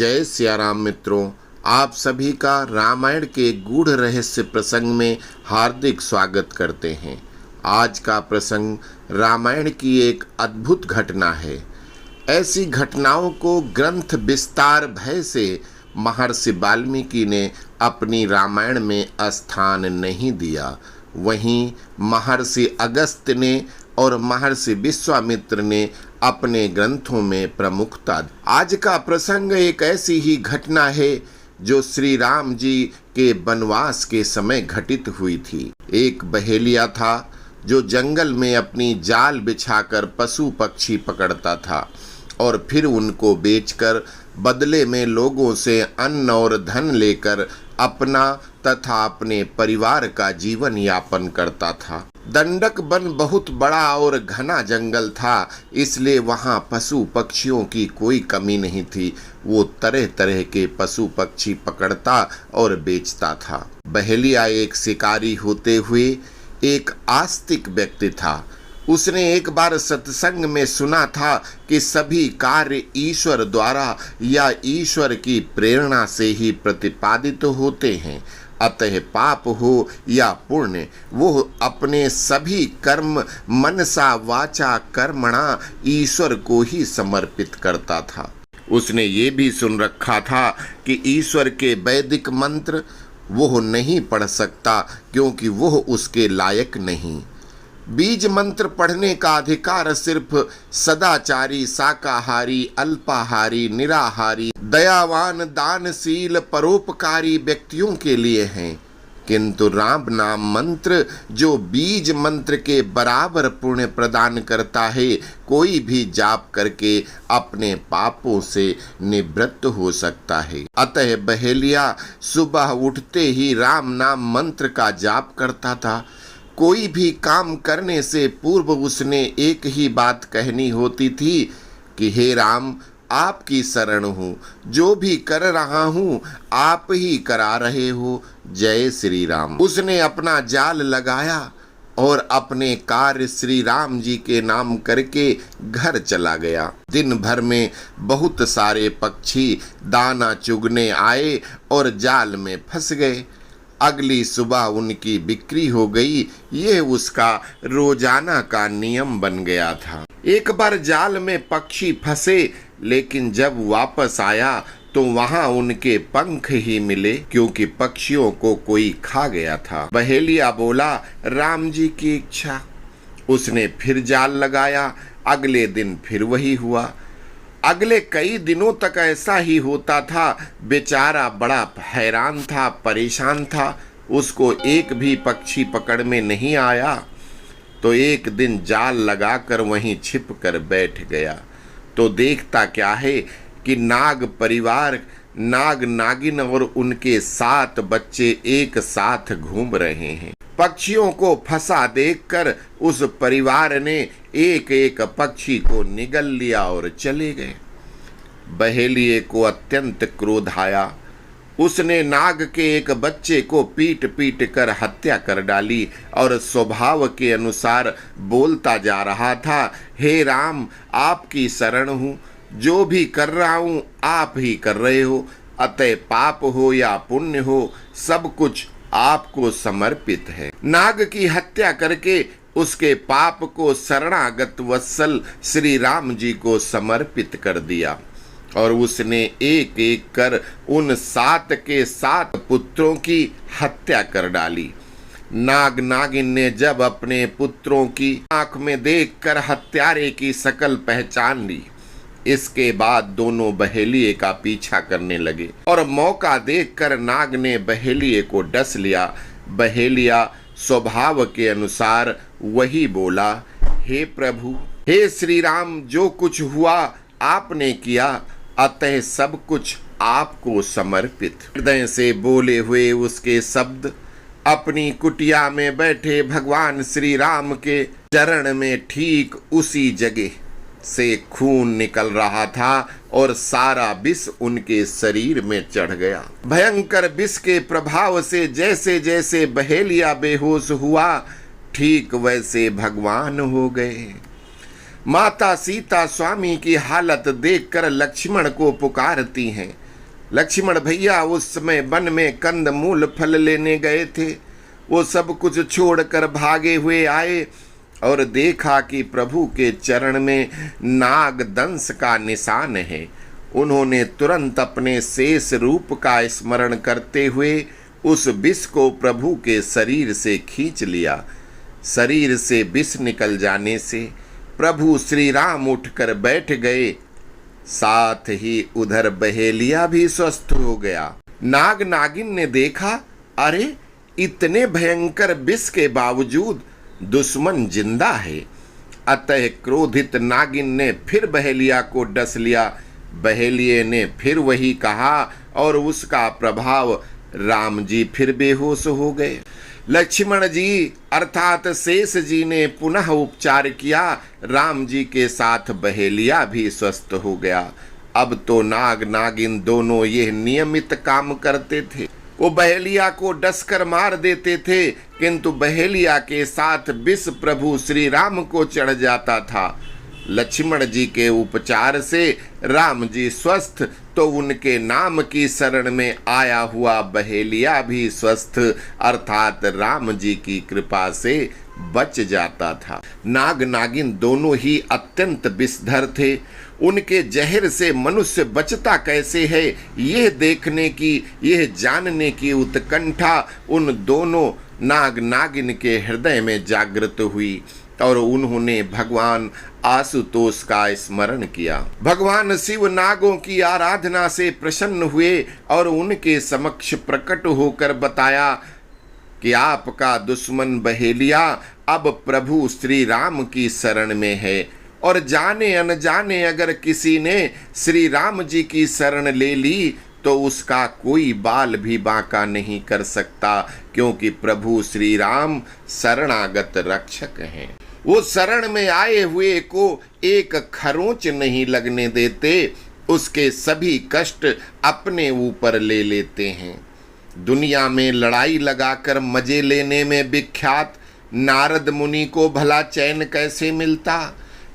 जय सिया राम मित्रों, आप सभी का रामायण के गूढ़ रहस्य प्रसंग में हार्दिक स्वागत करते हैं। आज का प्रसंग रामायण की एक अद्भुत घटना है। ऐसी घटनाओं को ग्रंथ विस्तार भय से महर्षि वाल्मीकि ने अपनी रामायण में स्थान नहीं दिया। वहीं महर्षि अगस्त्य ने और महर्षि विश्वामित्र ने अपने ग्रंथों में प्रमुखता। आज का प्रसंग एक ऐसी ही घटना है जो श्री राम जी के वनवास के समय घटित हुई थी। एक बहेलिया था जो जंगल में अपनी जाल बिछाकर पशु पक्षी पकड़ता था और फिर उनको बेचकर बदले में लोगों से अन्न और धन लेकर अपना तथा अपने परिवार का जीवन यापन करता था। दंडक वन बहुत बड़ा और घना जंगल था, इसलिए वहाँ पशु पक्षियों की कोई कमी नहीं थी। वो तरह तरह के पशु पक्षी पकड़ता और बेचता था। बहेलिया एक शिकारी होते हुए एक आस्तिक व्यक्ति था। उसने एक बार सत्संग में सुना था कि सभी कार्य ईश्वर द्वारा या ईश्वर की प्रेरणा से ही प्रतिपादित होते हैं। अतः पाप हो या पुण्य, वो अपने सभी कर्म मनसा वाचा कर्मणा ईश्वर को ही समर्पित करता था। उसने ये भी सुन रखा था कि ईश्वर के वैदिक मंत्र वो नहीं पढ़ सकता क्योंकि वो उसके लायक नहीं। बीज मंत्र पढ़ने का अधिकार सिर्फ सदाचारी, शाकाहारी, अल्पाहारी, निराहारी, दयावान, दानशील, परोपकारी व्यक्तियों के लिए हैं। किंतु राम नाम मंत्र जो बीज मंत्र के बराबर पुण्य प्रदान करता है, कोई भी जाप करके अपने पापों से निवृत्त हो सकता है। अतः बहेलिया सुबह उठते ही राम नाम मंत्र का जाप करता था। कोई भी काम करने से पूर्व उसने एक ही बात कहनी होती थी कि हे राम, आपकी शरण हूँ, जो भी कर रहा हूँ आप ही करा रहे हो, जय श्री राम। उसने अपना जाल लगाया और अपने कार्य श्री राम जी के नाम करके घर चला गया। दिन भर में बहुत सारे पक्षी दाना चुगने आए और जाल में फंस गए। अगली सुबह उनकी बिक्री हो गई। ये उसका रोजाना का नियम बन गया था। एक बार जाल में पक्षी फंसे, लेकिन जब वापस आया तो वहां उनके पंख ही मिले क्योंकि पक्षियों को कोई खा गया था। बहेलिया बोला, राम जी की इच्छा। उसने फिर जाल लगाया। अगले दिन फिर वही हुआ। अगले कई दिनों तक ऐसा ही होता था। बेचारा बड़ा हैरान था, परेशान था। उसको एक भी पक्षी पकड़ में नहीं आया। तो एक दिन जाल लगाकर वहीं छिप कर बैठ गया तो देखता क्या है कि नाग परिवार, नाग नागिन और उनके 7 बच्चे एक साथ घूम रहे हैं। पक्षियों को फंसा देखकर उस परिवार ने एक एक पक्षी को निगल लिया और चले गए। बहेलिये को अत्यंत क्रोध आया। उसने नाग के एक बच्चे को पीट पीट कर हत्या कर डाली और स्वभाव के अनुसार बोलता जा रहा था, हे राम, आपकी शरण हूँ, जो भी कर रहा हूँ आप ही कर रहे हो। अतः पाप हो या पुण्य हो, सब कुछ आपको समर्पित है। नाग की हत्या करके उसके पाप को शरणागत वत्सल श्री राम जी को समर्पित कर दिया और उसने एक एक कर उन 7 के 7 पुत्रों की हत्या कर डाली। नाग नागिन ने जब अपने पुत्रों की आंख में देखकर हत्यारे की शकल पहचान ली, इसके बाद दोनों बहेलिये का पीछा करने लगे और मौका देखकर नाग ने बहेलिये को डस लिया। बहेलिया स्वभाव के अनुसार वही बोला, हे प्रभु, हे श्री राम, जो कुछ हुआ आपने किया, अतः सब कुछ आपको समर्पित। हृदय से बोले हुए उसके शब्द अपनी कुटिया में बैठे भगवान श्री राम के चरण में ठीक उसी जगह से खून निकल रहा था और सारा विष उनके शरीर में चढ़ गया। भयंकर विष के प्रभाव से जैसे जैसे बहेलिया बेहोश हुआ, ठीक वैसे भगवान हो गए। माता सीता स्वामी की हालत देखकर लक्ष्मण को पुकारती हैं, लक्ष्मण भैया उस समय वन में कंद मूल फल लेने गए थे। वो सब कुछ छोड़कर भागे हुए आए और देखा कि प्रभु के चरण में नाग दंश का निशान है। उन्होंने तुरंत अपने शेष रूप का स्मरण करते हुए उस विष को प्रभु के शरीर से खींच लिया। शरीर से विष निकल जाने से प्रभु श्री राम उठकर बैठ गए। साथ ही उधर बहेलिया भी स्वस्थ हो गया। नाग नागिन ने देखा, अरे इतने भयंकर विष के बावजूद दुश्मन जिंदा है। अतः क्रोधित नागिन ने फिर बहेलिया को डस लिया। बहेलिये ने फिर वही कहा और उसका प्रभाव राम जी फिर बेहोश हो गए। लक्ष्मण जी अर्थात शेष जी ने पुनः उपचार किया। राम जी के साथ बहेलिया भी स्वस्थ हो गया। अब तो नाग नागिन दोनों ये नियमित काम करते थे। वो बहेलिया को डसकर मार देते थे, किंतु बहेलिया के साथ विष प्रभु श्री राम को चढ़ जाता था। लक्ष्मण जी के उपचार से राम जी स्वस्थ, तो उनके नाम की शरण में आया हुआ बहेलिया भी स्वस्थ अर्थात राम जी की कृपा से बच जाता था। नाग नागिन दोनों ही अत्यंत विषधर थे। उनके जहर से मनुष्य बचता कैसे है, यह देखने की, यह जानने की उत्कंठा उन दोनों नाग नागिन के हृदय में जागृत हुई और उन्होंने भगवान आशुतोष का स्मरण किया। भगवान शिव नागों की आराधना से प्रसन्न हुए और उनके समक्ष प्रकट होकर बताया कि आपका दुश्मन बहेलिया अब प्रभु श्री राम की शरण में है और जाने अनजाने अगर किसी ने श्री राम जी की शरण ले ली तो उसका कोई बाल भी बांका नहीं कर सकता, क्योंकि प्रभु श्री राम शरणागत रक्षक हैं। वो शरण में आए हुए को एक खरोंच नहीं लगने देते, उसके सभी कष्ट अपने ऊपर ले लेते हैं। दुनिया में लड़ाई लगाकर मजे लेने में विख्यात नारद मुनि को भला चैन कैसे मिलता।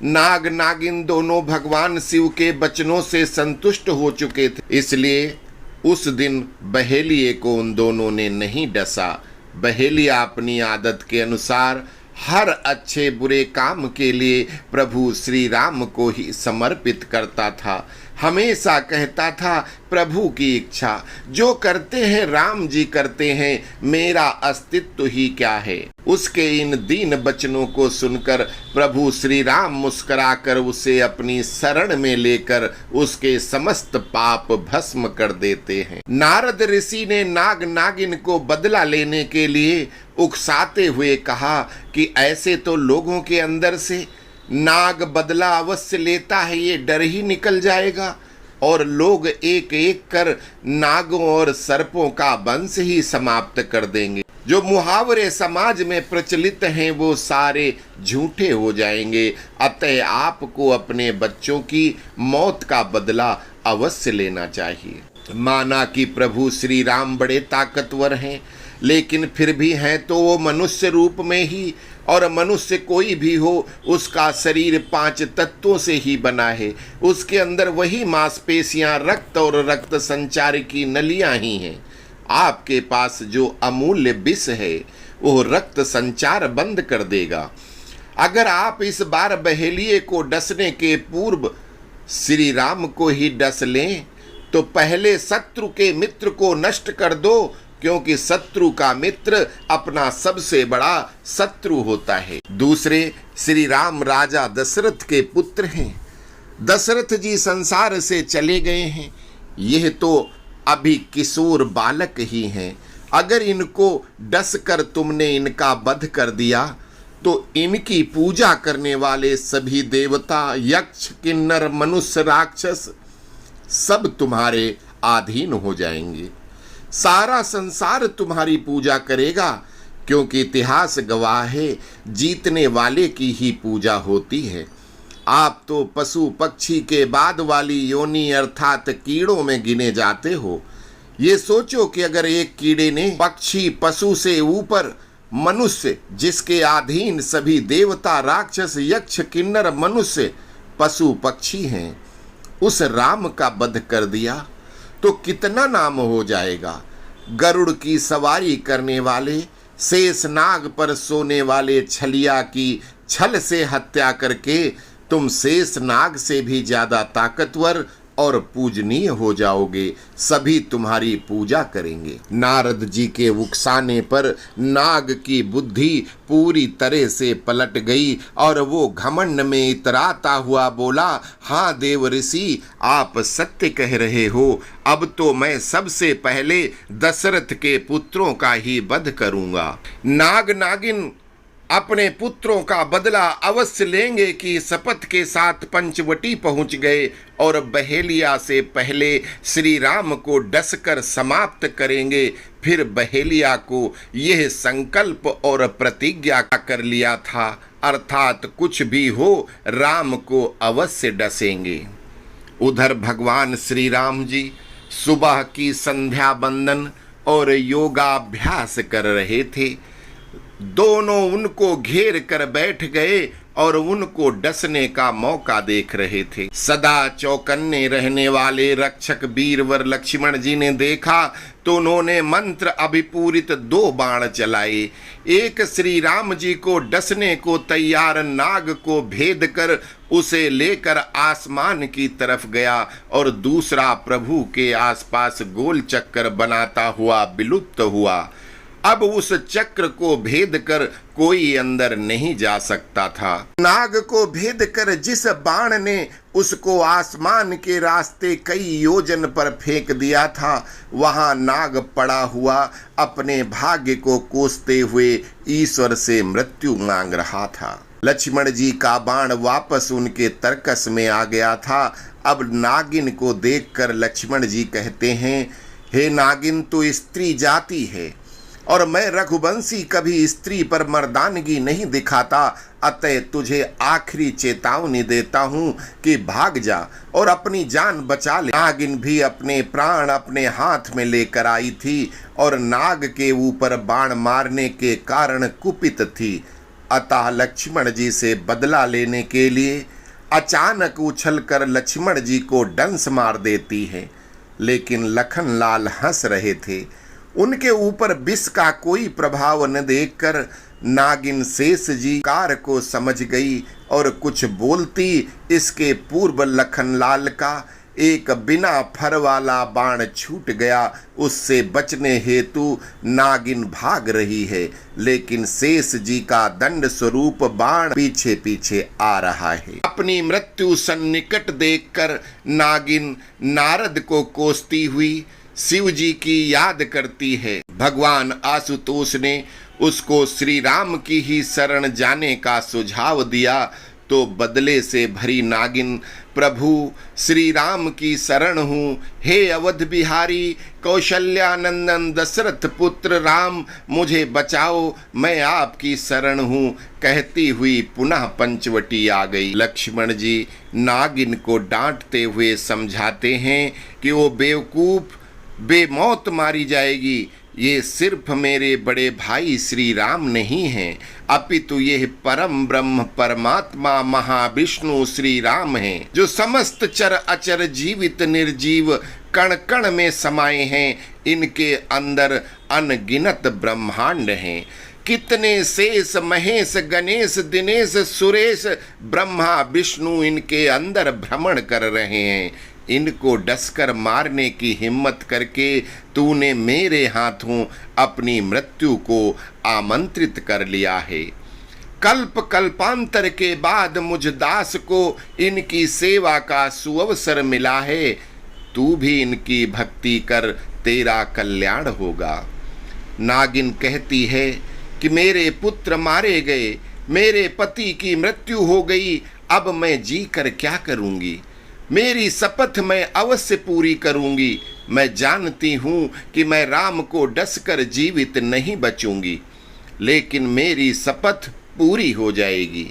नाग नागिन दोनों भगवान शिव के वचनों से संतुष्ट हो चुके थे, इसलिए उस दिन बहेलिये को उन दोनों ने नहीं डसा। बहेलिया अपनी आदत के अनुसार हर अच्छे बुरे काम के लिए प्रभु श्री राम को ही समर्पित करता था। हमेशा कहता था, प्रभु की इच्छा जो करते हैं राम जी करते हैं, मेरा अस्तित्व ही क्या है। उसके इन दीन वचनों को सुनकर प्रभु श्री राम मुस्कुराकर उसे अपनी शरण में लेकर उसके समस्त पाप भस्म कर देते हैं। नारद ऋषि ने नाग नागिन को बदला लेने के लिए उकसाते हुए कहा कि ऐसे तो लोगों के अंदर से नाग बदला अवश्य लेता है, ये डर ही निकल जाएगा और लोग एक एक कर नागों और सर्पों का वंश ही समाप्त कर देंगे। जो मुहावरे समाज में प्रचलित हैं वो सारे झूठे हो जाएंगे। अतः आपको अपने बच्चों की मौत का बदला अवश्य लेना चाहिए। माना कि प्रभु श्री राम बड़े ताकतवर हैं, लेकिन फिर भी हैं तो वो मनुष्य रूप में ही, और मनुष्य कोई भी हो उसका शरीर 5 तत्वों से ही बना है। उसके अंदर वही मांसपेशियां, रक्त और रक्त संचार की नलियां ही हैं। आपके पास जो अमूल्य विष है वो रक्त संचार बंद कर देगा। अगर आप इस बार बहेलिये को डसने के पूर्व श्री राम को ही डस लें तो पहले शत्रु के मित्र को नष्ट कर दो, क्योंकि शत्रु का मित्र अपना सबसे बड़ा शत्रु होता है। दूसरे श्री राम राजा दशरथ के पुत्र हैं। दशरथ जी संसार से चले गए हैं। यह तो अभी किशोर बालक ही हैं। अगर इनको डस कर तुमने इनका वध कर दिया तो इनकी पूजा करने वाले सभी देवता, यक्ष, किन्नर, मनुष्य, राक्षस सब तुम्हारे अधीन हो जाएंगे। सारा संसार तुम्हारी पूजा करेगा, क्योंकि इतिहास गवाह है जीतने वाले की ही पूजा होती है। आप तो पशु पक्षी के बाद वाली योनि अर्थात कीड़ों में गिने जाते हो। ये सोचो कि अगर एक कीड़े ने पक्षी पशु से ऊपर मनुष्य, जिसके अधीन सभी देवता, राक्षस, यक्ष, किन्नर, मनुष्य, पशु पक्षी हैं, उस राम का वध कर दिया तो कितना नाम हो जाएगा। गरुड़ की सवारी करने वाले, शेष नाग पर सोने वाले छलिया की छल से हत्या करके तुम शेष नाग से भी ज्यादा ताकतवर और पूजनीय हो जाओगे। सभी तुम्हारी पूजा करेंगे। नारद जी के उकसाने पर नाग की बुद्धि पूरी तरह से पलट गई और वो घमंड में इतराता हुआ बोला, हाँ देव ऋषि, आप सत्य कह रहे हो। अब तो मैं सबसे पहले दशरथ के पुत्रों का ही वध करूंगा। नाग नागिन अपने पुत्रों का बदला अवश्य लेंगे कि शपथ के साथ पंचवटी पहुंच गए और बहेलिया से पहले श्री राम को डसकर समाप्त करेंगे। फिर बहेलिया को यह संकल्प और प्रतिज्ञा कर लिया था, अर्थात कुछ भी हो राम को अवश्य डसेंगे। उधर भगवान श्री राम जी सुबह की संध्या बंदन और योगाभ्यास कर रहे थे। दोनों उनको घेर कर बैठ गए और उनको डसने का मौका देख रहे थे। सदा चौकन्ने रहने वाले रक्षक वीरवर लक्ष्मण जी ने देखा तो उन्होंने मंत्र अभिपूरित 2 बाण चलाए। एक श्री राम जी को डसने को तैयार नाग को भेद कर उसे लेकर आसमान की तरफ गया और दूसरा प्रभु के आसपास गोल चक्कर बनाता हुआ विलुप्त हुआ। अब उस चक्र को भेद कर कोई अंदर नहीं जा सकता था। नाग को भेद कर जिस बाण ने उसको आसमान के रास्ते कई योजन पर फेंक दिया था, वहां नाग पड़ा हुआ अपने भाग्य को कोसते हुए ईश्वर से मृत्यु मांग रहा था। लक्ष्मण जी का बाण वापस उनके तरकस में आ गया था। अब नागिन को देखकर लक्ष्मण जी कहते हैं, हे नागिन, तू स्त्री जाति है और मैं रघुवंशी कभी स्त्री पर मर्दानगी नहीं दिखाता, अतः तुझे आखिरी चेतावनी देता हूँ कि भाग जा और अपनी जान बचा ले। नागिन भी अपने प्राण अपने हाथ में लेकर आई थी और नाग के ऊपर बाण मारने के कारण कुपित थी। अतः लक्ष्मण जी से बदला लेने के लिए अचानक उछलकर लक्ष्मण जी को डंस मार देती है। लेकिन लखन लाल हंस रहे थे। उनके ऊपर विष का कोई प्रभाव न देखकर नागिन शेष जी कार को समझ गई और कुछ बोलती इसके पूर्व लखनलाल का एक बिना फर वाला बाण छूट गया। उससे बचने हेतु नागिन भाग रही है, लेकिन शेष जी का दंड स्वरूप बाण पीछे पीछे आ रहा है। अपनी मृत्यु सन्निकट देखकर नागिन नारद को कोसती हुई शिव जी की याद करती है। भगवान आशुतोष ने उसको श्री राम की ही शरण जाने का सुझाव दिया तो बदले से भरी नागिन, प्रभु श्री राम की शरण हूँ, हे अवध बिहारी कौशल्यानंदन दशरथ पुत्र राम, मुझे बचाओ, मैं आपकी शरण हूँ, कहती हुई पुनः पंचवटी आ गई। लक्ष्मण जी नागिन को डांटते हुए समझाते हैं कि वो बेवकूफ, बेमौत मारी जाएगी। ये सिर्फ मेरे बड़े भाई श्री राम नहीं हैं, अपितु ये परम ब्रह्म परमात्मा महाविष्णु श्री राम हैं, जो समस्त चर अचर जीवित निर्जीव कण कण में समाये हैं। इनके अंदर अनगिनत ब्रह्मांड हैं। कितने शेष महेश गणेश दिनेश सुरेश ब्रह्मा विष्णु इनके अंदर भ्रमण कर रहे हैं। इनको डसकर मारने की हिम्मत करके तूने मेरे हाथों अपनी मृत्यु को आमंत्रित कर लिया है। कल्प कल्पांतर के बाद मुझ दास को इनकी सेवा का सुअवसर मिला है। तू भी इनकी भक्ति कर, तेरा कल्याण होगा। नागिन कहती है कि मेरे पुत्र मारे गए, मेरे पति की मृत्यु हो गई, अब मैं जी कर क्या करूंगी। मेरी शपथ मैं अवश्य पूरी करूंगी। मैं जानती हूं कि मैं राम को डसकर जीवित नहीं बचूंगी, लेकिन मेरी शपथ पूरी हो जाएगी।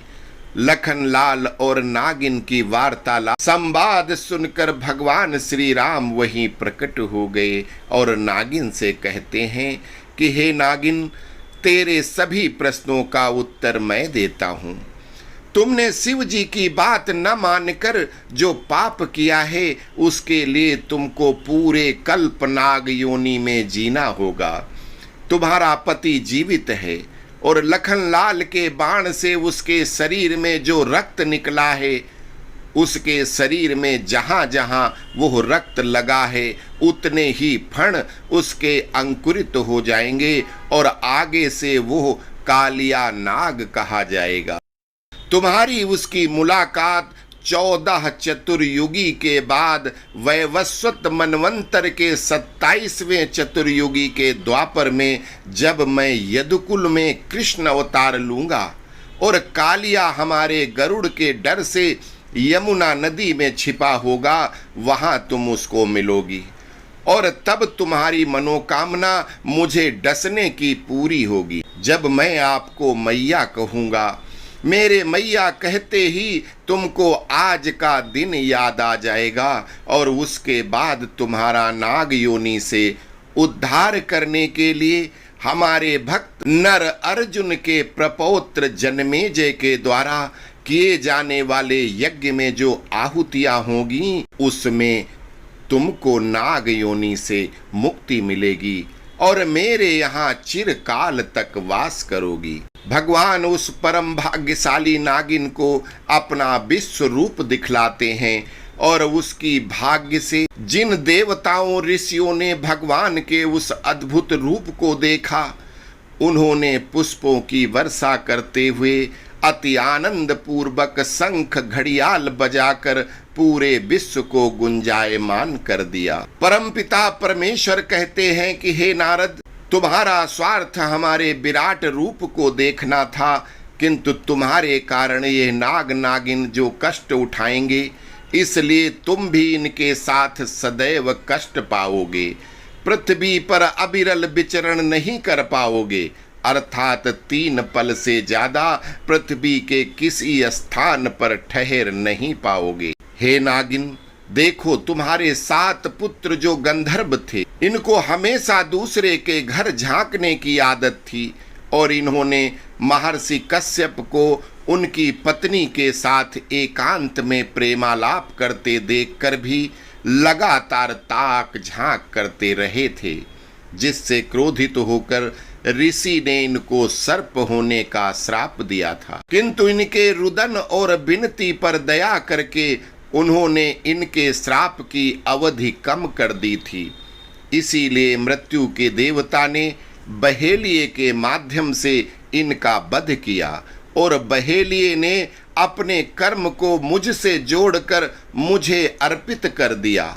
लखनलाल और नागिन की वार्तालाप संवाद सुनकर भगवान श्री राम वहीं प्रकट हो गए और नागिन से कहते हैं कि हे नागिन, तेरे सभी प्रश्नों का उत्तर मैं देता हूँ। तुमने शिव जी की बात न मानकर जो पाप किया है उसके लिए तुमको पूरे कल्प नाग योनि में जीना होगा। तुम्हारा पति जीवित है और लखनलाल के बाण से उसके शरीर में जो रक्त निकला है, उसके शरीर में जहां जहां वो रक्त लगा है उतने ही फण उसके अंकुरित हो जाएंगे और आगे से वो कालिया नाग कहा जाएगा। तुम्हारी उसकी मुलाकात 14 चतुर्युगी के बाद वैवस्वत मनवंतर के 27वें चतुर्युगी के द्वापर में, जब मैं यदुकुल में कृष्ण अवतार लूंगा और कालिया हमारे गरुड़ के डर से यमुना नदी में छिपा होगा, वहां तुम उसको मिलोगी और तब तुम्हारी मनोकामना मुझे डसने की पूरी होगी। जब मैं आपको मैया कहूँगा, मेरे मैया कहते ही तुमको आज का दिन याद आ जाएगा और उसके बाद तुम्हारा नाग योनि से उद्धार करने के लिए हमारे भक्त नर अर्जुन के प्रपौत्र जन्मेजय के द्वारा किए जाने वाले यज्ञ में जो आहुतियां होगी, उसमें तुमको नाग योनि से मुक्ति मिलेगी और मेरे यहाँ चिरकाल तक वास करोगी। भगवान उस परम भाग्यशाली नागिन को अपना विश्व रूप दिखलाते हैं और उसकी भाग्य से जिन देवताओं ऋषियों ने भगवान के उस अद्भुत रूप को देखा, उन्होंने पुष्पों की वर्षा करते हुए अति आनंद पूर्वक शंख घड़ियाल बजाकर पूरे विश्व को गुंजायमान कर दिया। परमपिता परमेश्वर कहते हैं कि हे नारद, तुम्हारा स्वार्थ हमारे विराट रूप को देखना था, किंतु तुम्हारे कारण ये नाग नागिन जो कष्ट उठाएंगे, इसलिए तुम भी इनके साथ सदैव कष्ट पाओगे। पृथ्वी पर अविरल विचरण नहीं कर पाओगे, अर्थात 3 पल से ज्यादा पृथ्वी के किसी स्थान पर ठहर नहीं पाओगे। हे नागिन, देखो तुम्हारे 7 पुत्र जो गंधर्व थे, इनको हमेशा दूसरे के घर झांकने की आदत थी और इन्होंने महर्षि कश्यप को उनकी पत्नी के साथ एकांत में प्रेमालाप करते देखकर भी लगातार ताक झांक करते रहे थे, जिससे क्रोधित होकर ऋषि ने इनको सर्प होने का श्राप दिया था। किंतु इनके रुदन और विनती पर दया करके उन्होंने इनके श्राप की अवधि कम कर दी थी। इसीलिए मृत्यु के देवता ने बहेलिये के माध्यम से इनका वध किया और बहेलिये ने अपने कर्म को मुझसे जोड़कर मुझे अर्पित कर दिया।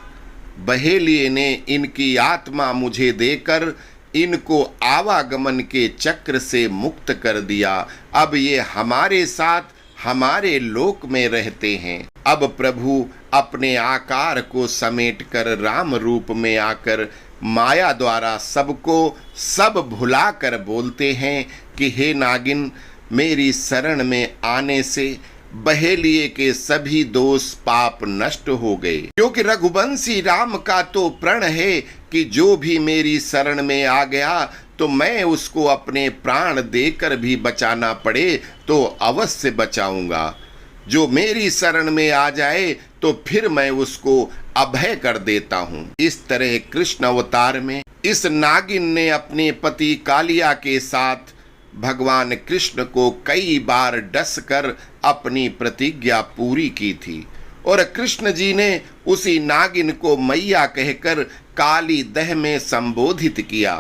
बहेलिये ने इनकी आत्मा मुझे देकर इनको आवागमन के चक्र से मुक्त कर दिया। अब ये हमारे साथ हमारे लोक में रहते हैं। अब प्रभु अपने आकार को समेटकर राम रूप में आकर माया द्वारा सबको सब भुला कर बोलते हैं कि हे नागिन, मेरी शरण में आने से बहेलिये के सभी दोष पाप नष्ट हो गए, क्योंकि रघुवंशी राम का तो प्रण है कि जो भी मेरी शरण में आ गया तो मैं उसको अपने प्राण देकर भी बचाना पड़े तो अवश्य बचाऊंगा। जो मेरी शरण में आ जाए तो फिर मैं उसको अभय कर देता हूँ। इस तरह कृष्ण अवतार में इस नागिन ने अपने पति कालिया के साथ भगवान कृष्ण को कई बार डसकर अपनी प्रतिज्ञा पूरी की थी और कृष्ण जी ने उसी नागिन को मैया कहकर काली दह में संबोधित किया।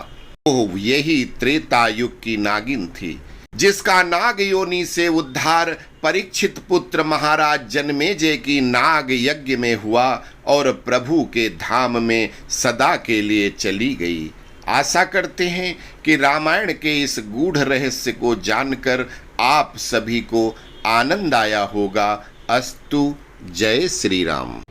ओह, यही त्रेता युग की नागिन थी, जिसका नाग योनि से उद्धार परीक्षित पुत्र महाराज जन्मेजय की नाग यज्ञ में हुआ और प्रभु के धाम में सदा के लिए चली गई। आशा करते हैं कि रामायण के इस गूढ़ रहस्य को जानकर आप सभी को आनंद आया होगा। अस्तु। जय श्री राम।